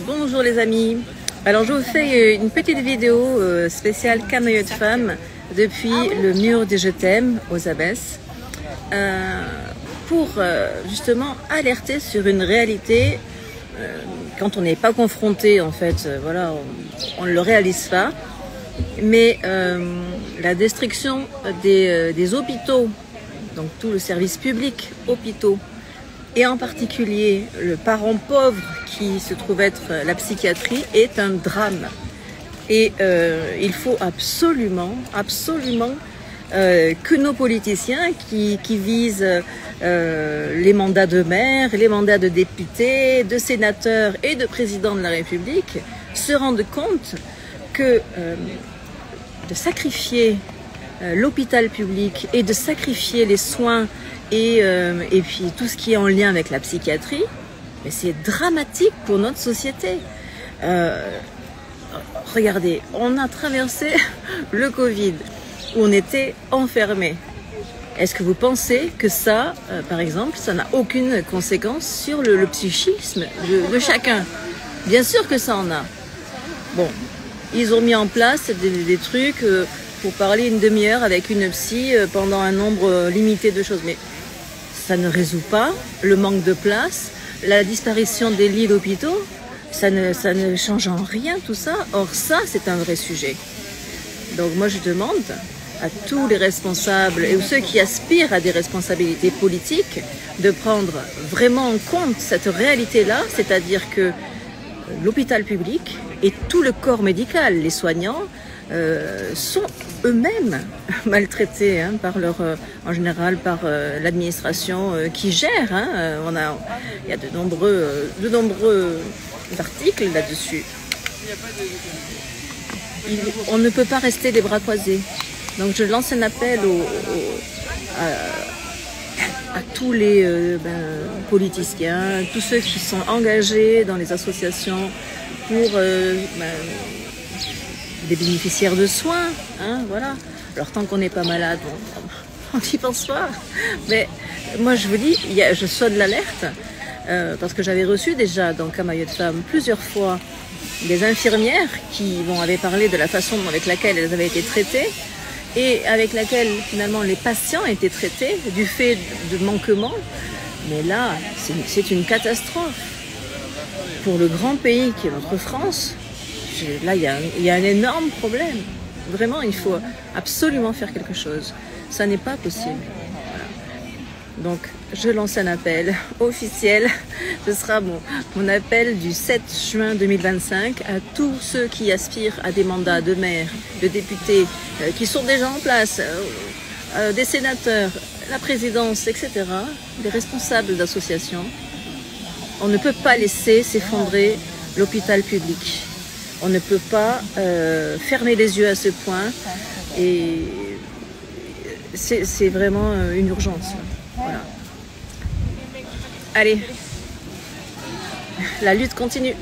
Bonjour les amis. Alors je vous fais une petite vidéo spéciale Camoulox Femmes depuis le mur des Je t'aime aux Abbesses pour justement alerter sur une réalité quand on n'est pas confronté en fait, voilà, on ne le réalise pas, mais la destruction des hôpitaux, donc tout le service public hôpitaux, et en particulier le parent pauvre qui se trouve être la psychiatrie, est un drame. Et il faut absolument que nos politiciens qui visent les mandats de maire, les mandats de députés, de sénateurs et de président de la République se rendent compte que de sacrifier l'hôpital public et de sacrifier les soins et puis tout ce qui est en lien avec la psychiatrie, mais c'est dramatique pour notre société. Regardez, on a traversé le Covid, où on était enfermés. Est-ce que vous pensez que ça, par exemple, ça n'a aucune conséquence sur le psychisme de chacun? Bien sûr que ça en a. Bon, ils ont mis en place des trucs pour parler une demi-heure avec une psy pendant un nombre limité de choses, mais ça ne résout pas le manque de place, la disparition des lits d'hôpitaux. Ça ne change en rien tout ça. Or ça, c'est un vrai sujet. Donc moi je demande à tous les responsables et ceux qui aspirent à des responsabilités politiques de prendre vraiment en compte cette réalité-là, c'est-à-dire que l'hôpital public et tout le corps médical, les soignants, sont eux-mêmes maltraités en général par l'administration qui gère. Il y a de nombreux articles là-dessus. On ne peut pas rester les bras croisés. Donc je lance un appel à tous les politiciens, tous ceux qui sont engagés dans les associations pour des bénéficiaires de soins. Voilà. Alors tant qu'on n'est pas malade, on n'y pense pas. Mais moi je vous dis, je sonne l'alerte. Parce que j'avais reçu déjà dans Camoulox Femmes plusieurs fois des infirmières qui avaient parlé de la façon avec laquelle elles avaient été traitées et avec laquelle finalement les patients étaient traités du fait de manquements. Mais là, c'est une catastrophe. Pour le grand pays qui est notre France, là il y a un énorme problème. Vraiment, il faut absolument faire quelque chose. Ça n'est pas possible. Donc, je lance un appel officiel. Ce sera mon appel du 7 juin 2025 à tous ceux qui aspirent à des mandats de maire, de députés, qui sont déjà en place, des sénateurs, la présidence, etc., des responsables d'associations. On ne peut pas laisser s'effondrer l'hôpital public. On ne peut pas fermer les yeux à ce point. Et c'est vraiment une urgence. Voilà. Allez, la lutte continue.